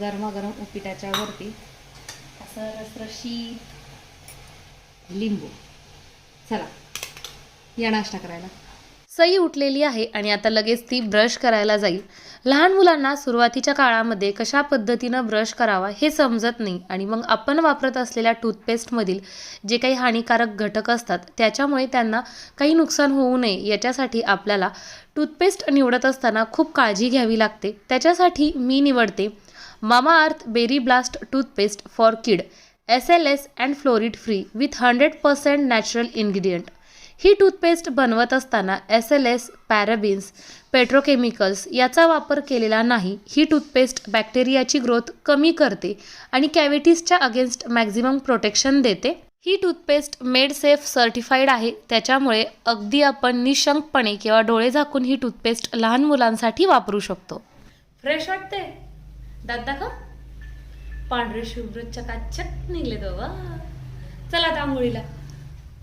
गरमागरम उपीटाच्या वरती असं रसरशीत लिंबू. चला या नाश्ता करायला. सई उठलेली आहे आणि आता लगेच ती ब्रश करायला जाईल. लहान मुलांना सुरुवातीच्या काळामध्ये कशा पद्धतीनं ब्रश करावा हे समजत नाही आणि मग आपण वापरत असलेल्या टूथपेस्टमधील जे काही हानिकारक घटक असतात त्याच्यामुळे त्यांना काही नुकसान होऊ नये याच्यासाठी आपल्याला टूथपेस्ट निवडत असताना खूप काळजी घ्यावी लागते. त्याच्यासाठी मी निवडते Mamaearth berry blast toothpaste for kid SLS and fluoride free with 100% natural ingredient. ही टूथपेस्ट बनवत असताना SLS, पॅराबिन्स, पेट्रोकेमिकल्स याचा वापर केलेला नाही. ही टूथपेस्ट बॅक्टेरियाची ग्रोथ कमी करते आणि कॅव्हिटीजच्या अगेन्स्ट मॅक्झिमम प्रोटेक्शन देते. ही टूथपेस्ट मेड सेफ सर्टिफाईड आहे. त्याच्यामुळे अगदी आपण निशंकपणे किंवा डोळे झाकून ही टूथपेस्ट लहान मुलांसाठी वापरू शकतो. फ्रेश वाटते. दात दाखव. पांढरे शुभ्र चकाचक निघले बाबा. चला आता आंघोळीला.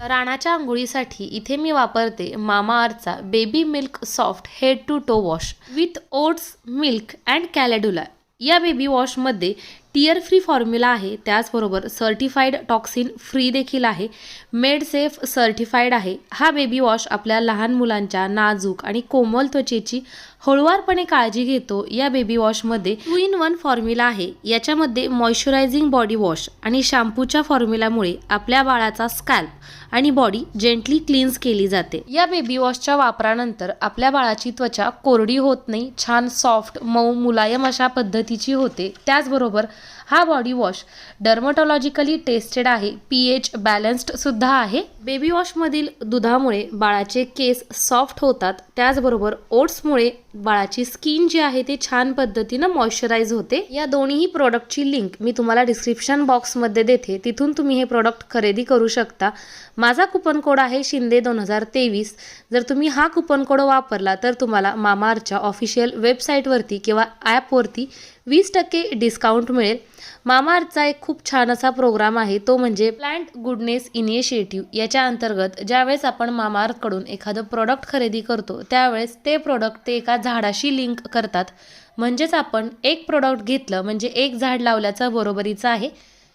राणाच्या आंघोळीसाठी इथे मी वापरते मामाअर्थचा baby milk soft head to toe wash with oats, milk and calendula. या बेबी वॉशमध्ये टियर फ्री फॉर्म्युला आहे. त्याचबरोबर सर्टिफाईड टॉक्सिन फ्री देखील आहे. मेड सेफ सर्टिफाईड आहे. हा बेबी वॉश आपल्या लहान मुलांच्या नाजूक आणि कोमल त्वचेची हळुवारपणे काळजी घेतो. या बेबी वॉशमध्ये 2 in 1 फॉर्म्युला आहे. याच्यामध्ये मॉइश्चरायझिंग बॉडी वॉश आणि शॅम्पूच्या फॉर्म्युलामुळे आपल्या बाळाचा स्कॅल्प आणि बॉडी जेंटली क्लीन्स केली जाते. या बेबी वॉशच्या वापरानंतर आपल्या बाळाची त्वचा कोरडी होत नाही, छान सॉफ्ट मऊ मुलायम अशा पद्धतीची होते. त्याचबरोबर हा बॉडी वॉश डर्मटॉलॉजिकली टेस्टेड आहे. pH बॅलन्स्ड सुद्धा आहे. बेबी वॉशमधील दुधामुळे बाळाचे केस सॉफ्ट होतात. त्याचबरोबर ओट्समुळे बाळाची स्किन जी आहे ते छान पद्धतीनं मॉइश्चराईज होते. या दोन्ही प्रोडक्टची लिंक मी तुम्हाला डिस्क्रिप्शन बॉक्समध्ये देते. तिथून तुम्ही हे प्रोडक्ट खरेदी करू शकता. माझा कुपन कोड आहे शिंदे 2023. जर तुम्ही हा कुपन कोड वापरला तर तुम्हाला मामाअर्थच्या ऑफिशियल वेबसाईटवरती किंवा ॲपवरती 20% डिस्काउंट मिळेल. मामाअर्थचा एक खूप छान असा प्रोग्राम आहे, तो म्हणजे प्लांट गुडनेस इनिशिएटिव्ह. याच्या अंतर्गत ज्यावेळेस आपण मामाअर्थकडून एखादं प्रोडक्ट खरेदी करतो त्यावेळेस ते प्रोडक्ट ते एका झाडाशी लिंक करतात. म्हणजेच आपण एक प्रोडक्ट घेतलं म्हणजे एक झाड लावल्याचं बरोबरीचं आहे.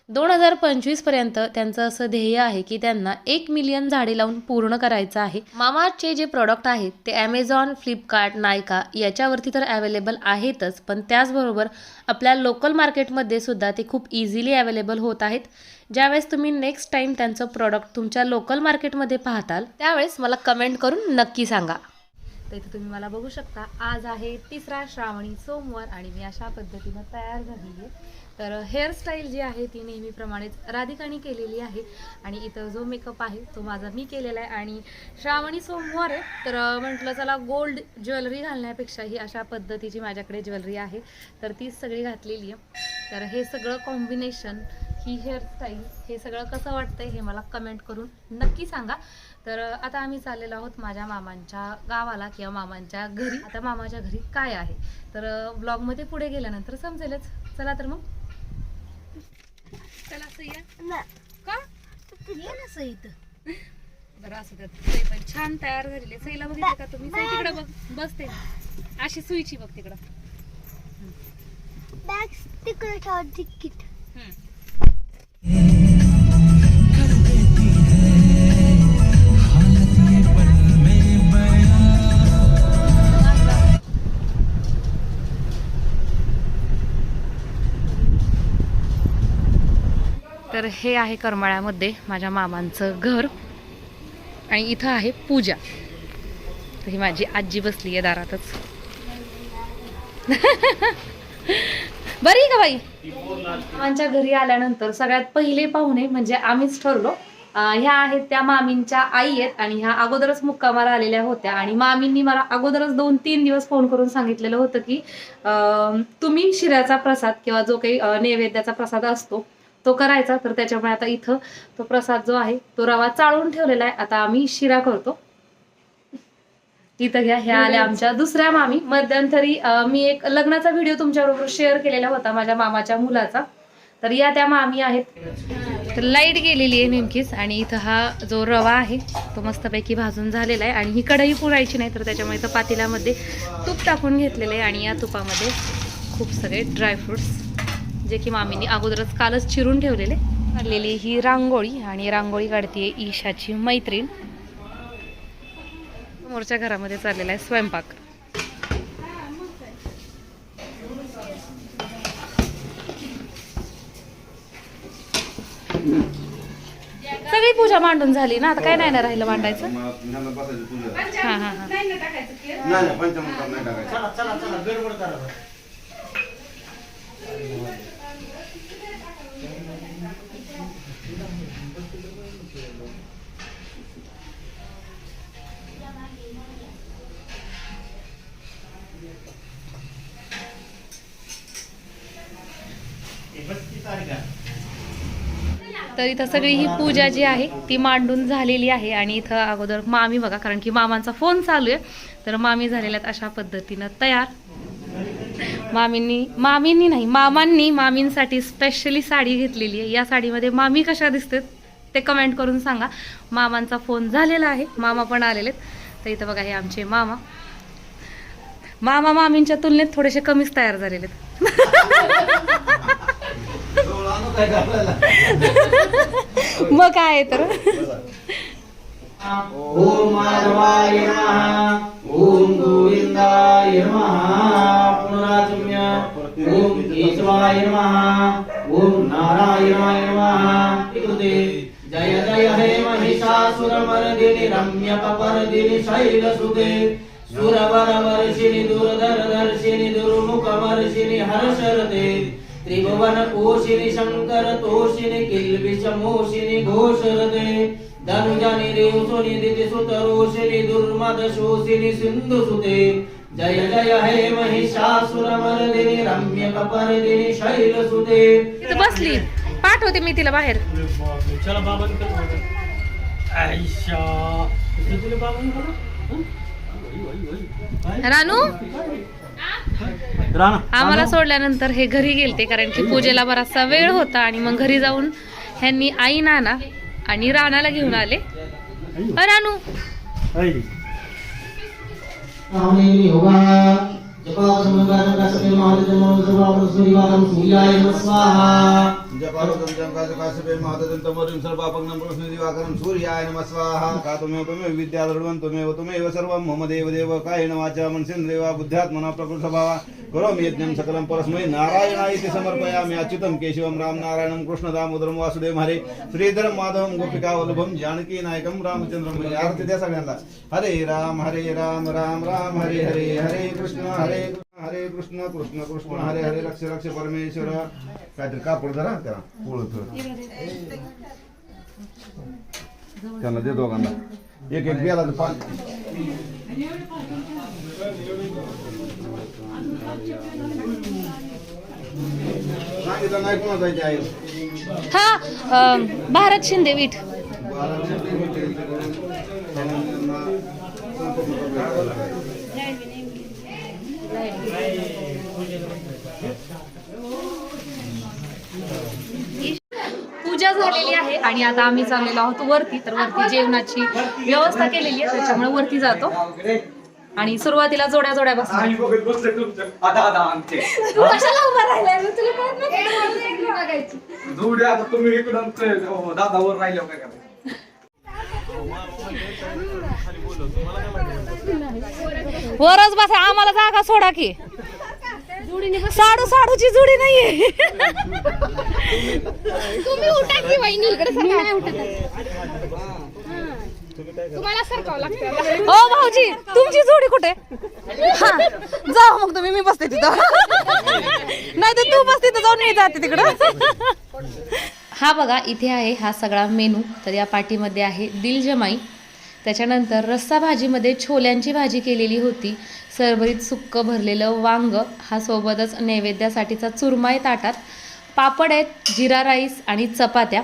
2025 पर्यंत त्यांचं असं ध्येय आहे की त्यांना 1 मिलियन झाडे लावून पूर्ण करायचं आहे. मामाअर्थचे जे प्रोडक्ट आहेत ते ॲमेझॉन, फ्लिपकार्ट, नायका याच्यावरती तर अवेलेबल आहेतच, पण त्याचबरोबर आपल्या लोकल मार्केटमध्ये सुद्धा ते खूप इझिली अवेलेबल होत आहेत. ज्यावेळेस तुम्ही नेक्स्ट टाईम त्यांचं प्रोडक्ट तुमच्या लोकल मार्केटमध्ये पाहताल त्यावेळेस मला कमेंट करून नक्की सांगा. तर इथे तुम्ही मला बघू शकता. आज आहे 3रा श्रावणी सोमवार आणि मी अशा पद्धतीनं तयार झालेली आहे. तर हेअरस्टाईल जी आहे ती नेहमीप्रमाणेच राधिकाने केलेली आहे आणि इथं जो मेकअप आहे तो माझा मी केलेला आहे. आणि श्रावणी सोमवार आहे तर म्हटलं चला गोल्ड ज्वेलरी घालण्यापेक्षा ही अशा पद्धतीची माझ्याकडे ज्वेलरी आहे तर तीच सगळी घातलेली आहे. तर हे सगळं कॉम्बिनेशन, ही हेअरस्टाईल, हे सगळं कसं वाटतंय हे मला कमेंट करून नक्की सांगा. तर आता आम्ही चाललेलो आहोत माझ्या मामांच्या गावाला किंवा मामांच्या घरी. आता मामाच्या घरी काय आहे तर ब्लॉगमध्ये पुढे गेल्यानंतर समजेलच. चला तर मग. चला सईया का ये ना सई तर बरं असं त्यात सई पण छान तयार झालेली. सईला बघितलं का तुम्ही? सई तिकडं बघ, बसते अशी सुईची बघ तिकडं. बॅग तिकडे ठेवा तिकीट. तर हे आहे करमाळ्यामध्ये माझ्या मामांचं घर आणि इथं आहे पूजा. तर ही माझी आजी बसली आहे दारातच. बरी का बाई? मामांच्या घरी आल्यानंतर सगळ्यात पहिले पाहुणे म्हणजे आम्हीच ठरलो. ह्या आहेत त्या मामींच्या आई आहेत आणि ह्या अगोदरच मुक्कामाला आलेल्या होत्या आणि मामींनी मला अगोदरच 2-3 दिवस फोन करून सांगितलेलं होतं की तुम्ही शिऱ्याचा प्रसाद किंवा जो काही नैवेद्याचा प्रसाद असतो तो करायचा. तर त्याच्यामुळे आता इथं तो प्रसाद जो आहे तो रवा चाळून ठेवलेला आहे. आता आम्ही शिरा करतो. इथं घ्या, ह्या आल्या आमच्या दुसऱ्या मामी. मध्यंतरी मी एक लग्नाचा व्हिडिओ तुमच्याबरोबर शेअर केलेला होता माझ्या मामाच्या मुलाचा. तर या त्या मामी आहेत. तर लाईट गेलेली आहे नेमकीच आणि इथं हा जो रवा आहे तो मस्तपैकी भाजून झालेला आहे आणि ही कढई पुरायची नाही तर त्याच्यामुळे इथं पातेल्यामध्ये तूप टाकून घेतलेलं आहे आणि या तुपामध्ये खूप सगळे ड्रायफ्रुट्स जे की मामींनी अगोदरच कालच चिरून ठेवलेले. काढलेली ही रांगोळी आणि रांगोळी काढते ईशाची मैत्रीण. समोरच्या घरामध्ये चाललेला आहे स्वयंपाक. सगळी पूजा मांडून झाली ना, आता काय नाही ना राहिलं मांडायचं. हा हा हा. तर इथं सगळी ही पूजा जी आहे ती मांडून झालेली आहे. आणि इथं अगोदर मामी बघा, कारण की मामांचा फोन चालू आहे, तर मामी झालेल्यात अशा पद्धतीनं तयार. मामांनी मामींसाठी स्पेशली साडी घेतलेली आहे. या साडीमध्ये मामी कशा दिसतात ते कमेंट करून सांगा. मामांचा फोन झालेला आहे, मामा पण आलेले आहेत. तर इथं बघा हे आमचे मामा मामींच्या तुलनेत थोडेसे कमीच तयार झालेले आहेत. मग काय तर ओम माधवाय नमः ओम गोविंदाय नमः पुनराचम्य ओम केशवाय नमः ओम नारायणाय नमः कृते जय जय हे महिषासुरमर्दिनि रम्यकपर्दिनि शैलसुते सुरवरवर्षिणि दुर्धरधर्षिणि दुर्मुखवर्षिणि हर्षरते त्रिभुवन कोशिनि शंकर तोषिनि किल्बिषमोषिनि घोषरते धनुजनि रेवसुनि दितिसुतरोषिनि दुर्मदशोषिनि सिन्धुसुते जय जय हे महिषासुरमर्दिनि रम्यकपर्दिनि शैलसुते. इथं बसली, पाठवते मी तिला बाहेर. चला बाबांकडे आयशा तुला बाबांकडे रानू आम्हाला सोडल्यानंतर हे घरी गेलते, कारण की पूजेला बराचसा वेळ होता. आणि मग घरी जाऊन ह्यांनी आई नाना आणि राणाला घेऊन आले. रानू सूर्याय नमः स्वाहा. त्वमेव विद्याधर्वं त्वमेव सर्वं मम देवदेव कायेन वाचा मनसेन्द्रिय वा बुद्ध्यात्मना प्रकृतस्वभावा करोमि यज्ञं सकलं परस्मै नारायणाय समर्पयामि. अच्युतं केशवं राम नारायणं कृष्ण दामोदरं वासुदेव हरे श्रीधरं माधवं गोपिकावल्लभं जानकी नायकं रामचंद्रं. आरती द्या सगळ्यांना. हरे राम राम राम हरे हरे हरे कृष्ण हरे कृष्ण कृष्ण कृष्ण हरे हरे रक्ष रक्ष परमेश्वर. काहीतरी कापड धरा त्याला पोळत त्यांना दे दोघांना एक एक बियाला पाणी. सांगितलं नाही कोणा जायचे आहे. हा भारत शिंदे वीट. पूजा झालेली आहे आणि आता आम्ही चाललेलो आहोत वरती. तर वरती जेवणाची व्यवस्था केलेली आहे, त्याच्यामुळे वरती जातो. आणि सुरुवातीला जोड्या जोड्या बसणार. तू कशाला उभा राहिलाय? तुला बघायची जोड्या आता तुम्ही इकडून दादावर राहिले काय. वरच बसा, आम्हाला जागा सोडा की. साडूची जोडी नाहीये. तुम्ही उठा की वहिनी इकडे नाही उठत. तुम्हाला सरकावं लागतं. ओ भाऊजी, तुमची जोडी कुठे? हा जाऊ मग तुम्ही, मी बसते तिथं. नाही तर तू बसते तिथं, जाऊन मी जाते तिकडं. हा बघा इथे आहे हा सगळा मेनू. तर या पाटीमध्ये आहे दिलजमाई, त्याच्यानंतर रस्सा भाजीमध्ये छोल्यांची भाजी केलेली होती, सरभरीत सुक्क भरलेलं वांग, हा सोबतच नैवेद्यासाठीचा चुरमाय ताटात, पापड आहेत, जिरा राईस आणि चपात्या.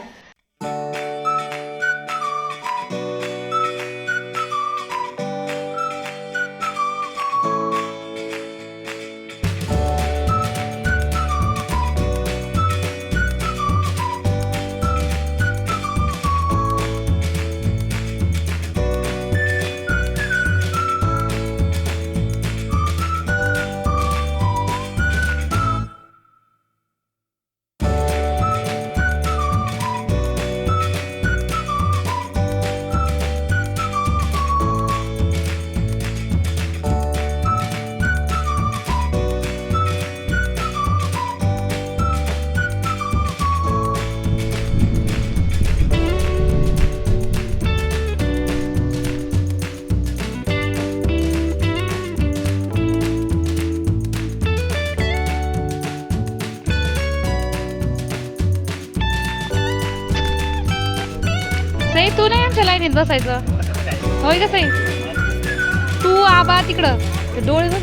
सई तू नाही आमच्या लाईनीत बसायचं होय का सई तू आबा तिकडं ते डोळे बघ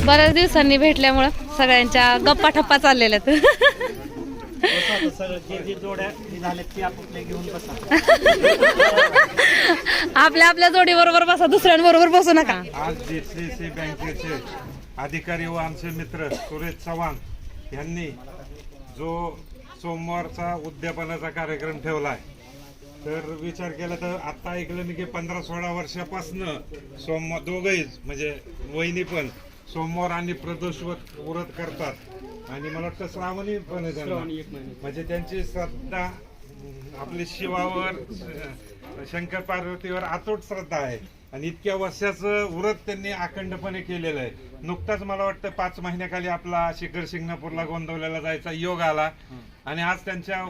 बऱ्याच दिवसांनी भेटल्यामुळं सगळ्यांच्या गप्पा ठप्पा चाललेल्या आहेत. आपल्या आपल्या जोडी बरोबर बसा दुसऱ्यांबरोबर बसू नका. आज DCC बँकेचे अधिकारी व आमचे मित्र सुरेश चव्हाण यांनी जो सोमवारचा उद्यापनाचा कार्यक्रम ठेवलाय तर विचार केला तर आता ऐकलं मी की 15-16 वर्षापासून सोमवार दोघंही म्हणजे वहिनी पण सोमवार आणि प्रदोष व्रत करतात आणि मला वाटतं श्रावणी पण आहे त्यांना. म्हणजे त्यांची श्रद्धा आपली शिवावर शंकर पार्वतीवर अतूट श्रद्धा आहे आणि इतक्या वर्षाचं व्रत त्यांनी अखंडपणे केलेलं आहे. नुकताच मला वाटतं 5 महिन्याखाली आपला शिखर शिंगणापूरला गोंदवल्याला जायचा योग आला आणि आज त्यांच्या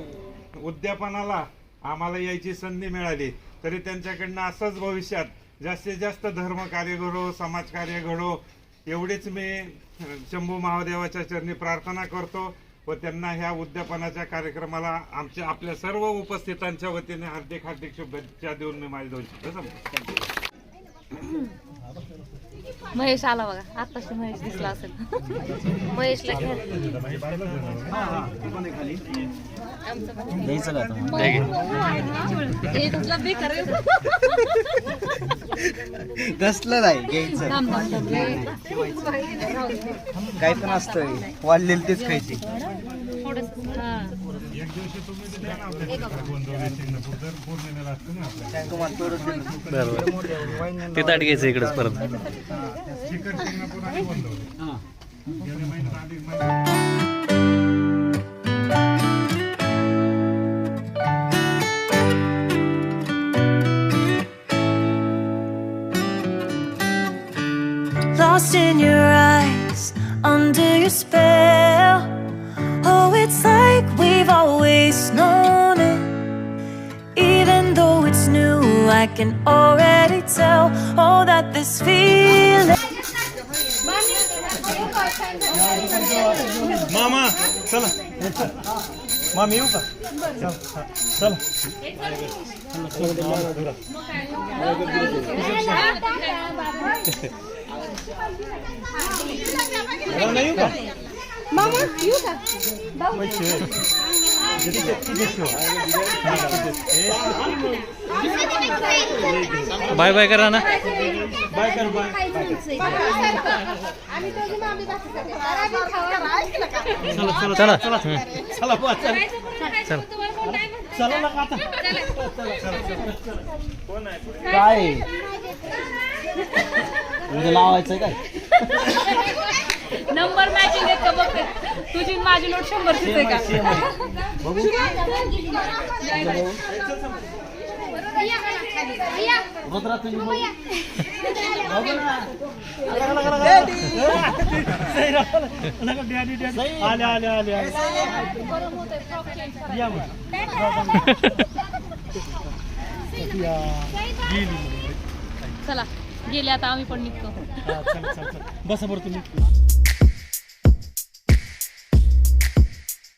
उद्यापनाला आम्हाला यायची संधी मिळाली. तरी त्यांच्याकडनं असंच भविष्यात जास्तीत जास्त धर्म कार्य घडो समाज कार्य घडो एवढीच मी शंभू महादेवाच्या चरणी प्रार्थना करतो व त्यांना ह्या उद्यापनाच्या कार्यक्रमाला आपल्या सर्व उपस्थितांच्या वतीने हार्दिक हार्दिक शुभेच्छा देऊन मी माझे 2 शब्द संपवतो. महेश आला बघा आताशी महेश दिसला असेल. महेशला कसलं नाही घ्यायचं काय पण असतं वाढलेलं तेच खायचे. एक दिवशी तुम्ही द्या ना आपल्या गोंदवले शिंगणापूर दर पौर्णिमेला असतं ना आपल्या ते ताट घ्यायचं इकडेच परत. शिखर शिंगणापूर आणि गोंदवले गेल्या महिन्यात अधिक महिन्यात Lost in your eyes, under your spell. Oh, it's like we've always known it. Even though it's new, I can already tell. Oh, that this feeling. मामा चला मामी येऊ का चला येऊ का मामा येऊ का बाय बाय करा ना. बाय कर बाय चला चला काय लावायचं काय नंबर मॅचिंग आहेत का बघते तुझी माझी नोट 100ची आहे का चला गेले आता आम्ही पण निघतो. बसा बरं तुम्ही.